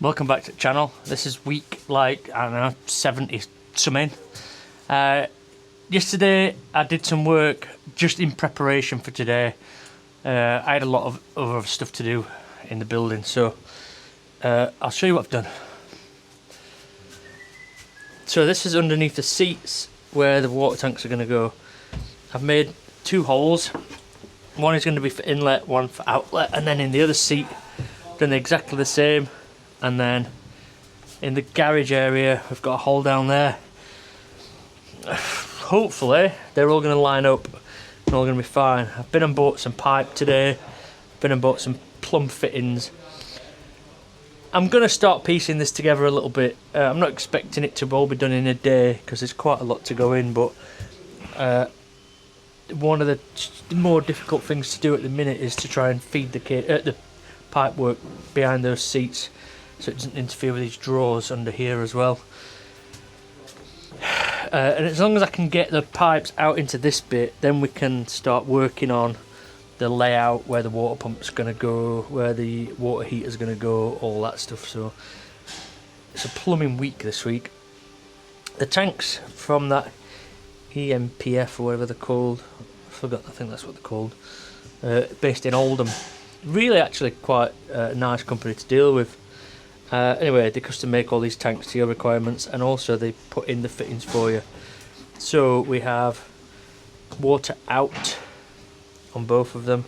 Welcome back to the channel. This is week like, I don't know, 70 something. Yesterday I did some work just in preparation for today. I had a lot of other stuff to do in the building, so I'll show you what I've done. So this is underneath the seats where the water tanks are going to go. I've made two holes. One is going to be for inlet, one for outlet, and then in the other seat done exactly the same. And then in the garage area we've got a hole down there. Hopefully they're all going to line up and all going to be fine. I've been and bought some pipe today, been and bought some plumb fittings. I'm going to start piecing this together a little bit. I'm not expecting it to all be done in a day because there's quite a lot to go in, but one of the more difficult things to do at the minute is to try and feed the pipe work behind those seats, so it doesn't interfere with these drawers under here as well. And as long as I can get the pipes out into this bit, then we can start working on the layout, where the water pump's going to go, where the water heater's going to go, all that stuff. So it's a plumbing week this week. The tanks from that EMPF or whatever they're called, I think that's what they're called, based in Oldham. Really actually quite a nice company to deal with. Anyway, they custom make all these tanks to your requirements, and also they put in the fittings for you. So we have water out on both of them,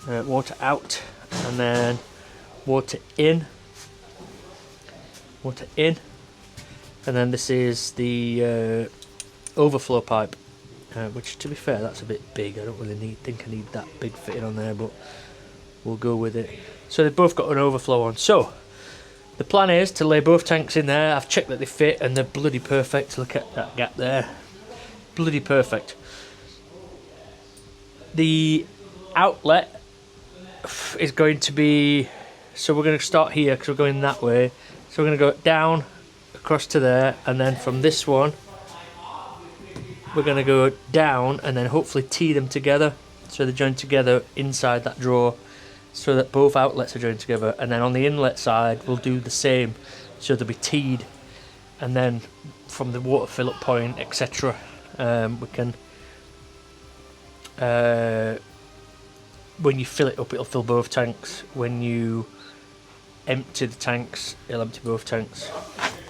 water out, and then water in, and then this is the overflow pipe, which, to be fair, that's a bit big. I don't really think I need that big fitting on there, but we'll go with it. So they've both got an overflow on. So the plan is to lay both tanks in there. I've checked that they fit and they're bloody perfect. Look at that gap there. Bloody perfect. The outlet is going to be, so we're going to start here because we're going that way. So we're going to go down across to there, and then from this one we're going to go down and then hopefully tee them together so they're joined together inside that drawer, so that both outlets are joined together. And then on the inlet side we'll do the same, so they'll be teed, and then from the water fill up point, etc., we can when you fill it up, it'll fill both tanks. When you empty the tanks, it'll empty both tanks.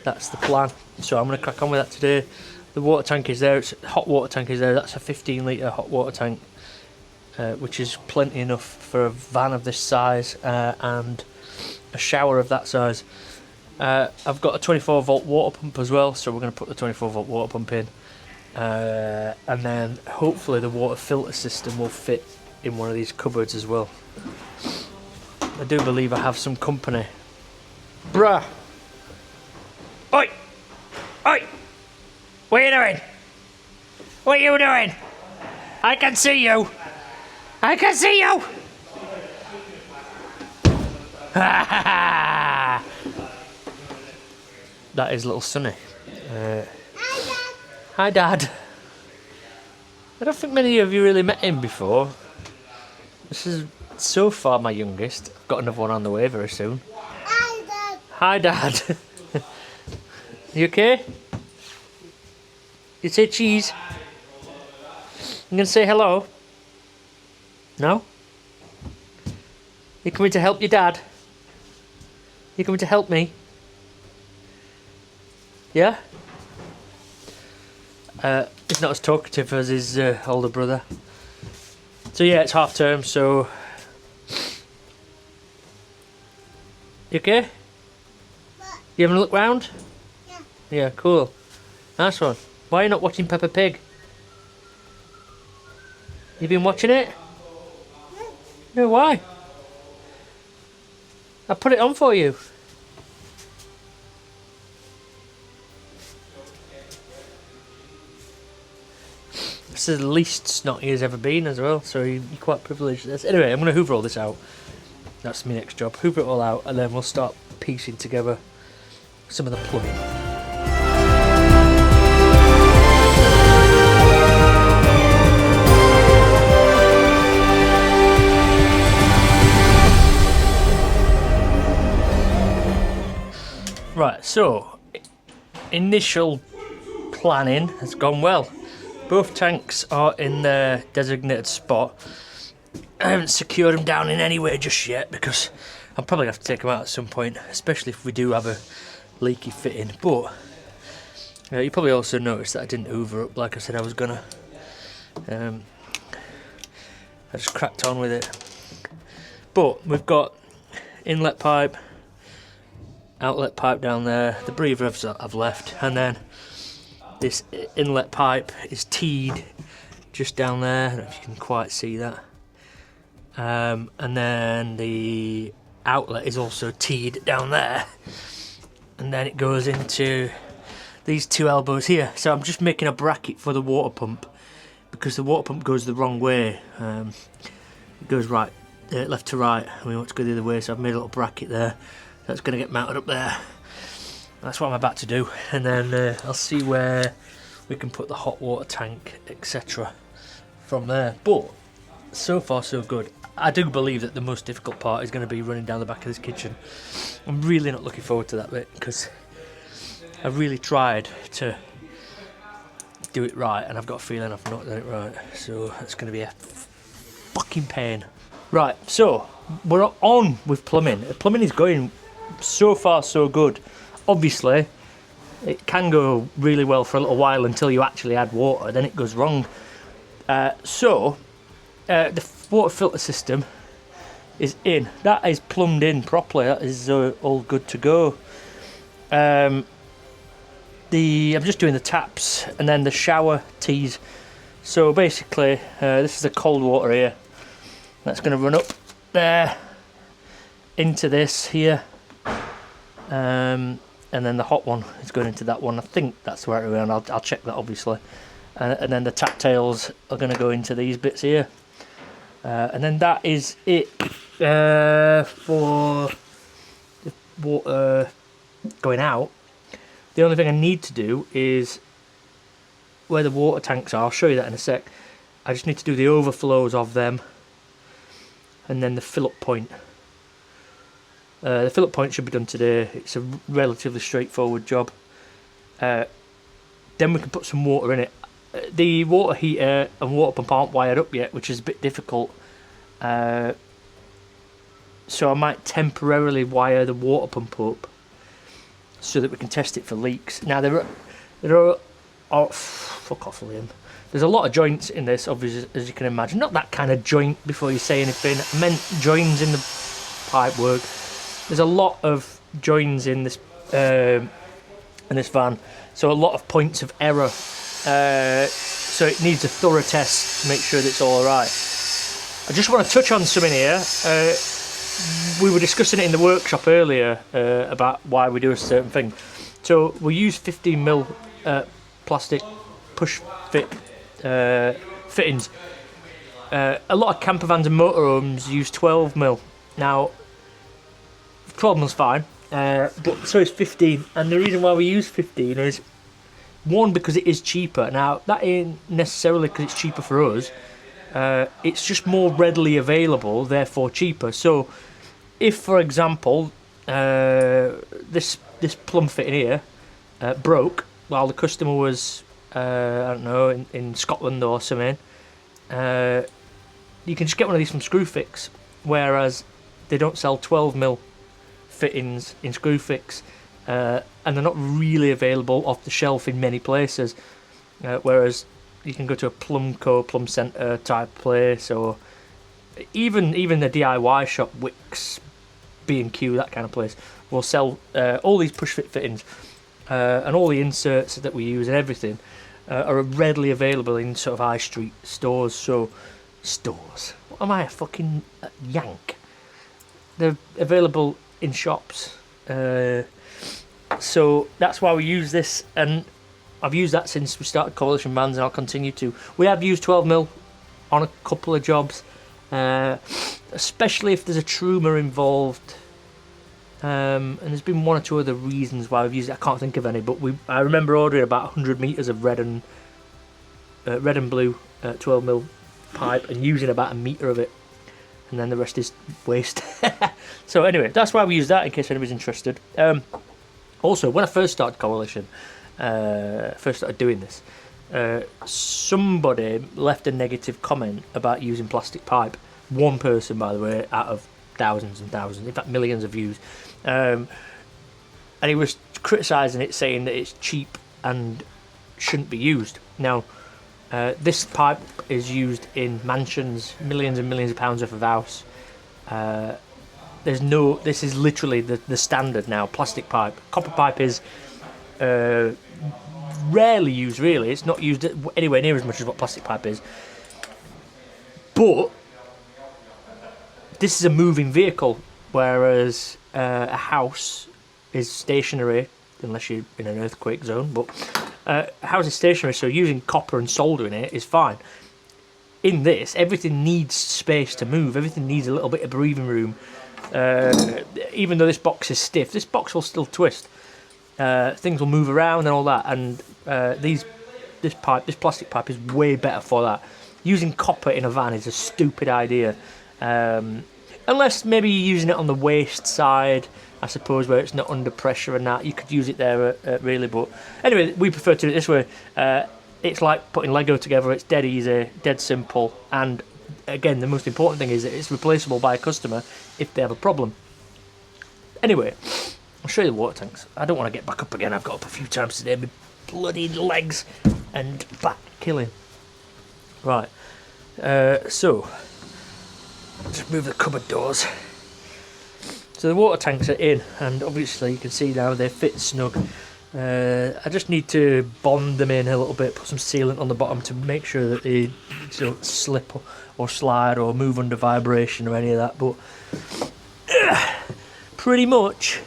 That's the plan. So I'm going to crack on with that today. The water tank is there, it's a hot water tank is there. That's a 15 litre hot water tank, which is plenty enough for a van of this size and a shower of that size. I've got a 24 volt water pump as well, so we're going to put the 24 volt water pump in, and then hopefully the water filter system will fit in one of these cupboards as well. I do believe I have some company. Bruh! Oi! Oi! What are you doing? What are you doing? I can see you! I can see you! That is little Sonny. Hi, Dad. I don't think many of you really met him before. This is so far my youngest. I've got another one on the way very soon. Hi, Dad. Hi, Dad. You okay? You say cheese? You gonna say hello? No? You coming to help your dad? You coming to help me? Yeah? He's not as talkative as his older brother. So yeah, it's half term, so... You okay? You having a look round? Yeah. Yeah, cool. Nice one. Why are you not watching Peppa Pig? You been watching it? No, why? I put it on for you. This is the least snotty he's ever been as well, so you're quite privileged. Anyway, I'm going to hoover all this out. That's my next job. Hoover it all out, and then we'll start piecing together some of the plumbing. Right, so initial planning has gone well. Both tanks are in their designated spot. I haven't secured them down in any way just yet because I'll probably have to take them out at some point, especially if we do have a leaky fitting. But you probably also noticed that I didn't hoover up like I said I was gonna. I just cracked on with it. But we've got inlet pipe, outlet pipe down there, the breather I've left, and then this inlet pipe is teed just down there. I don't know if you can quite see that. And then the outlet is also teed down there, and then it goes into these two elbows here. So I'm just making a bracket for the water pump because the water pump goes the wrong way. It goes left to right, and we want to go the other way, so I've made a little bracket there that's going to get mounted up there. That's what I'm about to do, and then I'll see where we can put the hot water tank, etc. from there. But so far so good. I do believe that the most difficult part is going to be running down the back of this kitchen. I'm really not looking forward to that bit because I really tried to do it right, and I've got a feeling I've not done it right, so it's going to be a fucking pain. Right, so we're on with plumbing. Plumbing is going so far so good. Obviously it can go really well for a little while until you actually add water, then it goes wrong. The water filter system is in. That is plumbed in properly. That is all good to go. I'm just doing the taps and then the shower tees. So basically this is the cold water here. That's going to run up there into this here, and then the hot one is going into that one. I think that's the right way around. I'll check that obviously, and then the tap tails are going to go into these bits here, and then that is it for the water going out. The only thing I need to do is where the water tanks are. I'll show you that in a sec. I just need to do the overflows of them. And then the fill-up point. The fill-up point should be done today. It's a relatively straightforward job. Then we can put some water in it. The water heater and water pump aren't wired up yet, which is a bit difficult. So I might temporarily wire the water pump up so that we can test it for leaks. Now there are fuck off, Liam. There's a lot of joints in this, obviously, as you can imagine. Not that kind of joint before you say anything. I meant joins in the pipe work. There's a lot of joins in this van, so a lot of points of error. So it needs a thorough test to make sure that it's all right. I just want to touch on something here. We were discussing it in the workshop earlier about why we do a certain thing. So we use 15mm plastic push fit fittings. A lot of camper vans and motorhomes use 12mm. Now 12mm is fine, but so is 15, and the reason why we use 15 is one, because it is cheaper. Now that ain't necessarily because it's cheaper for us, it's just more readily available, therefore cheaper. So if, for example, this plumb fitting here broke while the customer was I don't know, in Scotland or something, you can just get one of these from Screwfix, whereas they don't sell 12mm fittings in Screwfix, and they're not really available off the shelf in many places, whereas you can go to a Plumco, Plumb Centre type place, or even the DIY shop, Wix, B&Q, that kind of place, will sell all these push fit fittings, and all the inserts that we use and everything are readily available in sort of high street stores. So stores, what am I, a fucking yank? They're available in shops, so that's why we use this, and I've used that since we started Coalition Vans, and I'll continue to. We have used 12mm on a couple of jobs, especially if there's a truma involved, and there's been one or two other reasons why we've used it. I can't think of any, but I remember ordering about 100 metres of red and blue 12mm pipe and using about a metre of it, and then the rest is waste. So anyway, that's why we use that, in case anybody's interested. Also, when I first started Coalition, first started doing this, somebody left a negative comment about using plastic pipe. One person, by the way, out of thousands and thousands, in fact millions of views, and he was criticising it, saying that it's cheap and shouldn't be used. Now, this pipe is used in mansions, millions and millions of pounds worth of house. This is literally the standard now, plastic pipe. Copper pipe is rarely used, really. It's not used anywhere near as much as what plastic pipe is. But this is a moving vehicle, whereas a house is stationary, unless you're in an earthquake zone. But a house is stationary, so using copper and solder in it is fine. In this, everything needs space to move. Everything needs a little bit of breathing room. Even though this box is stiff, this box will still twist. Things will move around and all that. And this plastic pipe is way better for that. Using copper in a van is a stupid idea. Unless maybe you're using it on the waste side, I suppose, where it's not under pressure and that. You could use it there, really. But anyway, we prefer to do it this way. It's like putting Lego together. It's dead easy, dead simple. And again, the most important thing is that it's replaceable by a customer if they have a problem. Anyway, I'll show you the water tanks. I don't want to get back up again. I've got up a few times today. My bloody legs and back killing. Right. So, just move the cupboard doors. So the water tanks are in, and obviously you can see now they fit snug. I just need to bond them in a little bit, put some sealant on the bottom to make sure that they don't slip or slide or move under vibration or any of that. But pretty much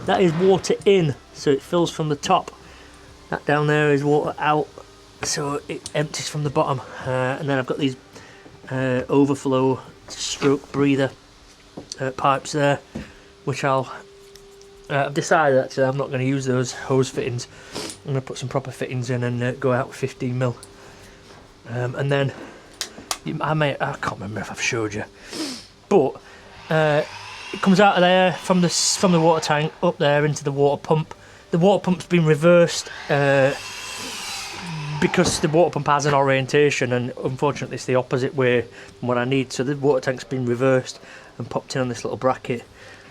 that is water in, so it fills from the top. That down there is water out, so it empties from the bottom. And then I've got these overflow stroke breather pipes there, which I've decided actually I'm not going to use those hose fittings. I'm going to put some proper fittings in and go out with 15mm. And then I can't remember if I've showed you, but it comes out of there from the water tank up there into the water pump. The water pump's been reversed because the water pump has an orientation, and unfortunately it's the opposite way from what I need. So the water tank's been reversed and popped in on this little bracket,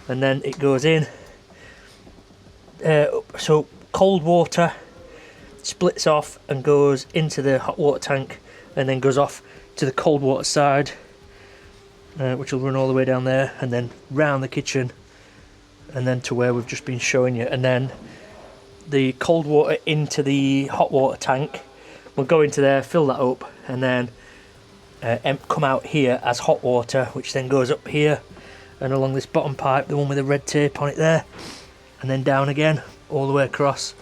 and then it goes in. So cold water splits off and goes into the hot water tank, and then goes off to the cold water side, which will run all the way down there and then round the kitchen and then to where we've just been showing you. And then the cold water into the hot water tank will go into there, fill that up, and then come out here as hot water, which then goes up here and along this bottom pipe, the one with the red tape on it there, and then down again all the way across.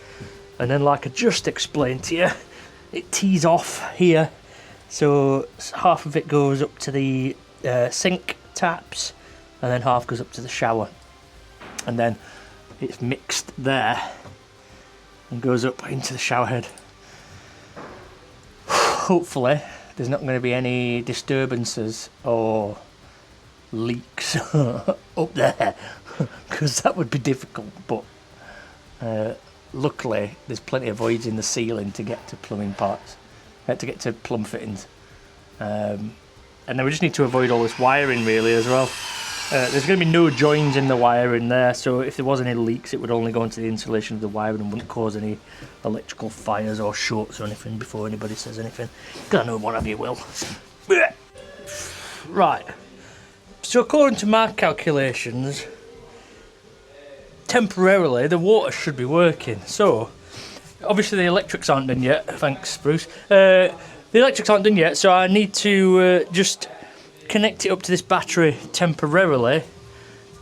And then, like I just explained to you, it tees off here, so half of it goes up to the sink taps, and then half goes up to the shower, and then it's mixed there and goes up into the shower head. Hopefully there's not going to be any disturbances or leaks up there, because that would be difficult. But luckily there's plenty of voids in the ceiling to get to plumbing parts, to get to plumb fittings, and then we just need to avoid all this wiring really as well. There's going to be no joins in the wiring there, so if there was any leaks it would only go into the insulation of the wiring and wouldn't cause any electrical fires or shorts or anything before anybody says anything, because I know one of you will. Right, so according to my calculations, temporarily the water should be working. So obviously the electrics aren't done yet, thanks Bruce. The electrics aren't done yet, so I need to just connect it up to this battery temporarily.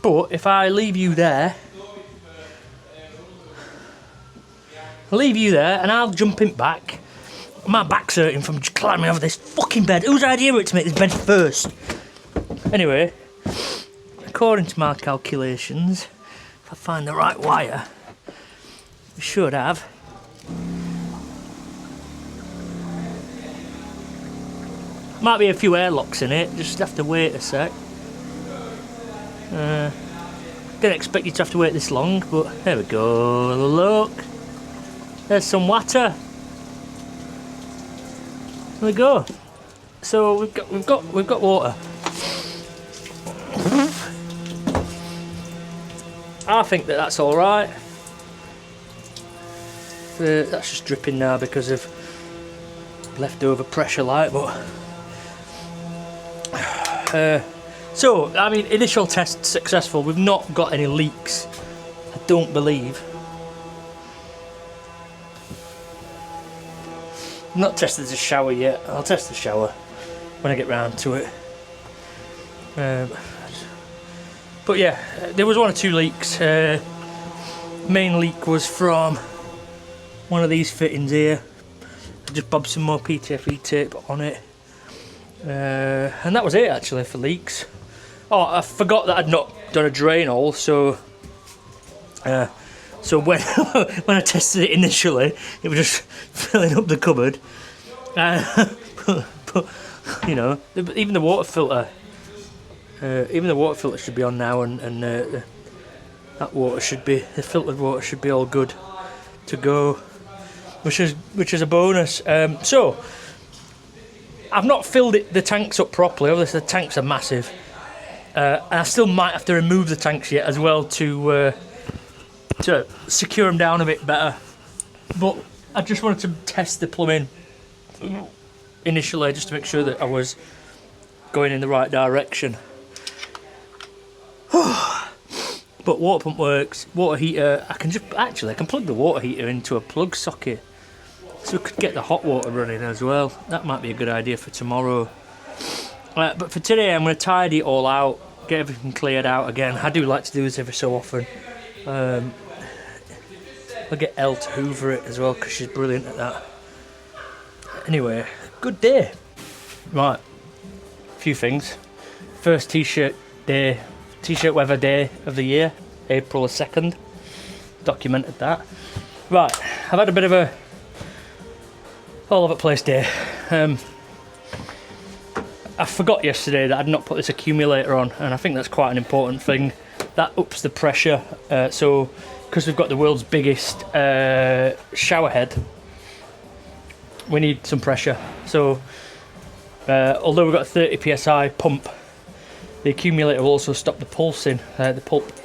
But if I leave you there, and I'll jump in back. My back's hurting from just climbing over this fucking bed. Whose idea was it to make this bed first? Anyway, according to my calculations, if I find the right wire, we should have might be a few airlocks in it, just have to wait a sec. Didn't expect you to have to wait this long, but there we go. Look, there's some water. There we go. So we've got water. I think that's all right. That's just dripping now because of leftover pressure light, but so I mean, initial test successful. We've not got any leaks, I don't believe. I've not tested the shower yet. I'll test the shower when I get round to it. But yeah, there was 1 or 2 leaks. Main leak was from one of these fittings here. I just bobbed some more PTFE tape on it, and that was it actually for leaks. Oh, I forgot that I'd not done a drain hole, so when when I tested it initially, it was just filling up the cupboard. But you know, even the water filter should be on now, and that water should be, the filtered water should be all good to go, which is a bonus. So I've not filled the tanks up properly. Obviously the tanks are massive, and I still might have to remove the tanks yet as well to secure them down a bit better. But I just wanted to test the plumbing initially, just to make sure that I was going in the right direction. But water pump works, water heater, I can plug the water heater into a plug socket, so we could get the hot water running as well. That might be a good idea for tomorrow. But for today I'm going to tidy it all out, get everything cleared out again. I do like to do this every so often. I'll get Elle to hoover it as well, because she's brilliant at that. Anyway, good day. Right, a few things. First t-shirt weather day of the year, April the 2nd. Documented that. Right, I've had a bit of a all over the place day. I forgot yesterday that I'd not put this accumulator on, and I think that's quite an important thing. That ups the pressure, so because we've got the world's biggest shower head, we need some pressure. So although we've got a 30 psi pump, the accumulator will also stop the pulsing, the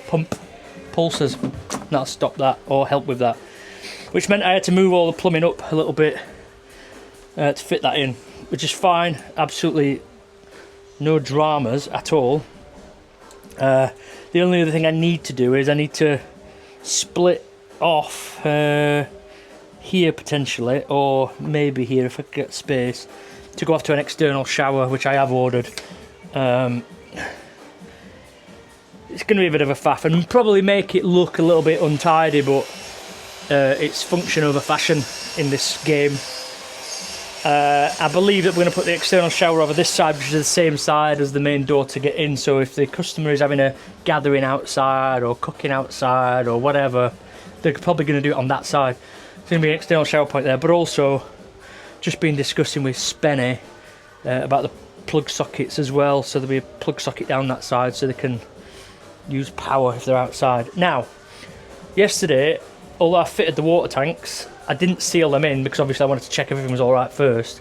pump pulses. That'll stop that or help with that, which meant I had to move all the plumbing up a little bit to fit that in, which is fine. Absolutely no dramas at all. The only other thing I need to do is I need to split off here potentially, or maybe here if I get space, to go off to an external shower, which I have ordered. It's going to be a bit of a faff and probably make it look a little bit untidy, but it's function over fashion in this game. I believe that we're going to put the external shower over this side, which is the same side as the main door to get in, so if the customer is having a gathering outside or cooking outside or whatever, they're probably going to do it on that side. It's going to be an external shower point there, but also just been discussing with Spenny about the plug sockets as well, so there'll be a plug socket down that side so they can use power if they're outside. Now, yesterday, although I fitted the water tanks, I didn't seal them in because obviously I wanted to check everything was alright first.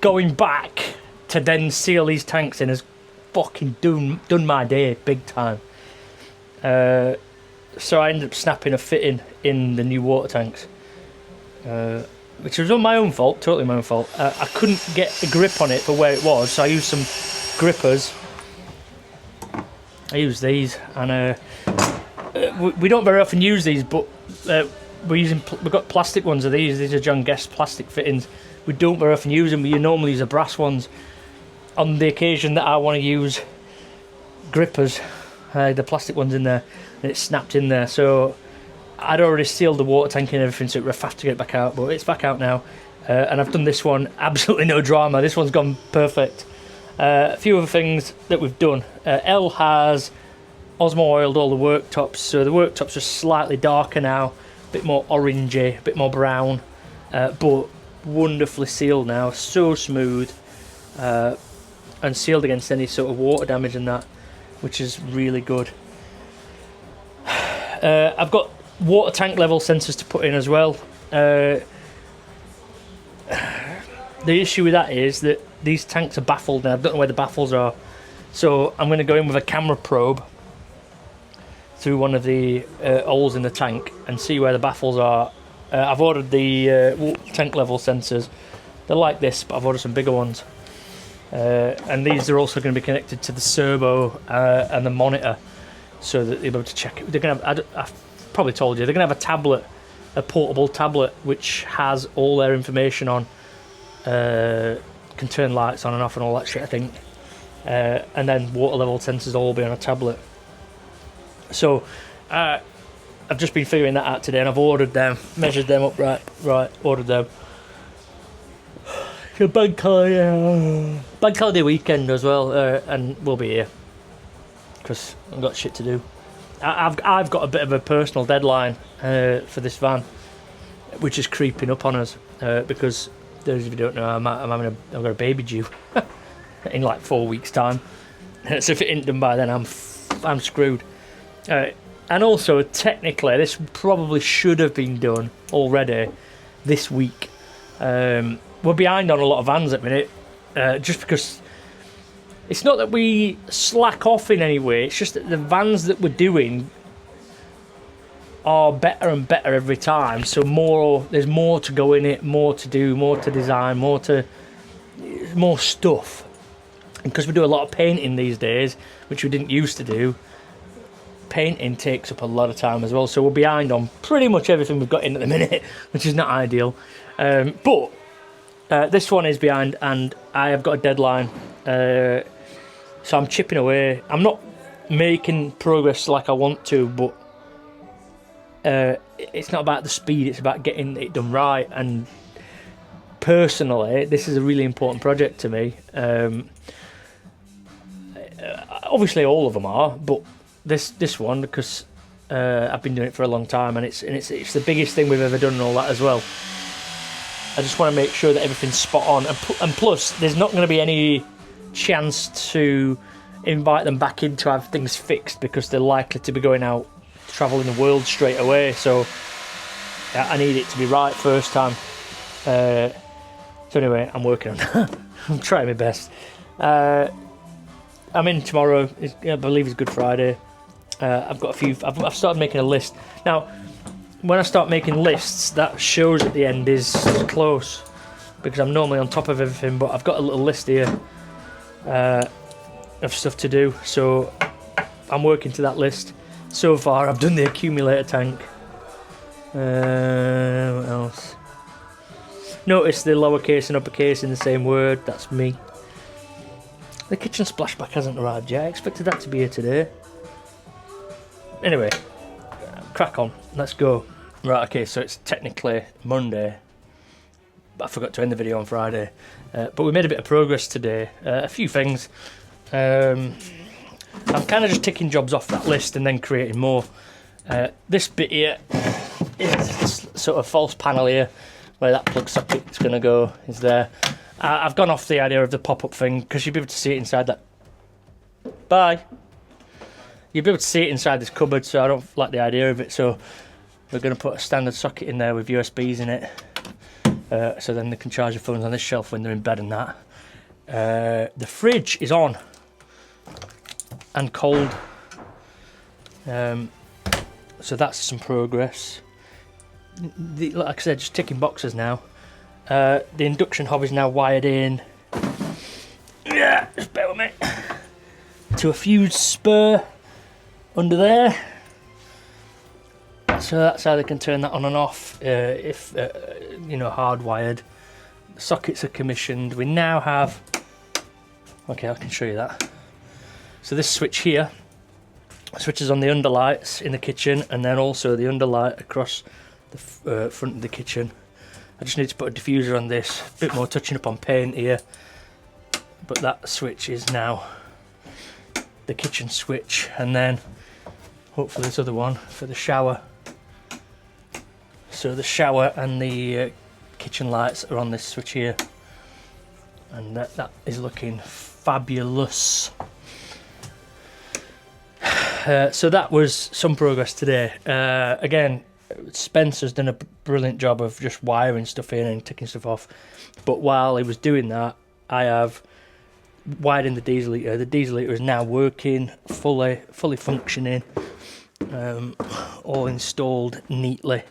Going back to then seal these tanks in has fucking done my day big time. So I ended up snapping a fitting in the new water tanks, which was on my own fault, totally my own fault. I couldn't get a grip on it for where it was, so I used some grippers. I use these, and we don't very often use these, but we've got plastic ones of these. These are John Guest plastic fittings. We don't very often use them. We normally use the brass ones. On the occasion that I want to use grippers, the plastic ones in there, and it snapped in there. So I'd already sealed the water tank and everything, so it was fast to get it back out, but it's back out now. And I've done this one, absolutely no drama. This one's gone perfect. A few other things that we've done. Elle has Osmo oiled all the worktops, so the worktops are slightly darker now, a bit more orangey, a bit more brown, but wonderfully sealed now, so smooth, and sealed against any sort of water damage and that, which is really good. I've got water tank level sensors to put in as well. The issue with that is that these tanks are baffled and I don't know where the baffles are. So I'm going to go in with a camera probe through one of the holes in the tank and see where the baffles are. I've ordered the tank level sensors. They're like this, but I've ordered some bigger ones. And these are also going to be connected to the servo and the monitor, so that they'll be able to check it. They're going to have, I've probably told you, they're going to have a tablet, a portable tablet, which has all their information on, can turn lights on and off and all that shit, I think. And then water level sensors will all be on a tablet. So I've just been figuring that out today, and I've ordered them, measured them up, right, ordered them. It's a bank holiday weekend as well, and we'll be here because I've got shit to do. I've got a bit of a personal deadline for this van, which is creeping up on us because those of you who don't know, I've got a baby due in like 4 weeks' time. So if it ain't done by then, I'm screwed. And also, technically, this probably should have been done already this week. We're behind on a lot of vans at the minute, just because it's not that we slack off in any way, it's just that the vans that we're doing are better and better every time. So there's more to go in it, more to do, more to design, more stuff. And because we do a lot of painting these days, which we didn't used to do, painting takes up a lot of time as well. So we're behind on pretty much everything we've got in at the minute, which is not ideal. But this one is behind, and I have got a deadline. So I'm chipping away. I'm not making progress like I want to, but it's not about the speed, it's about getting it done right. And personally, this is a really important project to me. Obviously all of them are, but this one, because I've been doing it for a long time, and it's the biggest thing we've ever done and all that as well. I just want to make sure that everything's spot on, and plus there's not going to be any chance to invite them back in to have things fixed, because they're likely to be going out travelling the world straight away. So I need it to be right first time. So anyway, I'm working on that. I'm trying my best. I'm in tomorrow. I believe it's Good Friday. I've got a few. I've started making a list now. When I start making lists, that shows at the end is close, because I'm normally on top of everything. But I've got a little list here of stuff to do, so I'm working to that list. So far, I've done the accumulator tank. What else? Notice the lowercase and uppercase in the same word. That's me. The kitchen splashback hasn't arrived yet. I expected that to be here today. Anyway, crack on. Let's go. Right, okay, so it's technically Monday, but I forgot to end the video on Friday. But we made a bit of progress today. A few things. I'm kind of just ticking jobs off that list and then creating more. This bit here is this sort of false panel here, where that plug socket is going to go, is there. I've gone off the idea of the pop-up thing, because you'll be able to see it inside that. Bye. You'll be able to see it inside this cupboard, so I don't like the idea of it. So we're going to put a standard socket in there with USBs in it, so then they can charge their phones on this shelf when they're in bed and that. The fridge is on and cold, so that's some progress. Like I said, just ticking boxes now. The induction hob is now wired in. Yeah, just bear with me. To a fused spur under there. So that's how they can turn that on and off if hardwired. The sockets are commissioned. We now have. Okay, I can show you that. So this switch here switches on the underlights in the kitchen, and then also the underlight across the front of the kitchen. I just need to put a diffuser on this. A bit more touching up on paint here, but that switch is now the kitchen switch, and then hopefully this other one for the shower. So the shower and the kitchen lights are on this switch here, and that is looking fabulous. So that was some progress today. Again, Spencer's done a brilliant job of just wiring stuff in and taking stuff off. But while he was doing that, I have wired the diesel heater. The diesel heater is now working, fully functioning, all installed neatly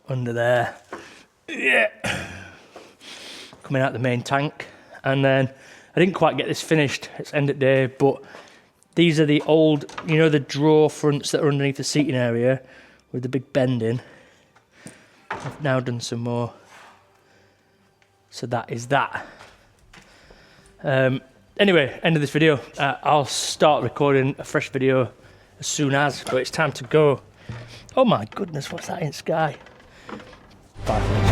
under there. Yeah, coming out the main tank. And then I didn't quite get this finished. It's end of day, but these are the old, you know, the drawer fronts that are underneath the seating area with the big bending. I've now done some more. So that is that. Anyway, end of this video. I'll start recording a fresh video as soon as, but it's time to go. Oh my goodness, what's that in the sky? Bye.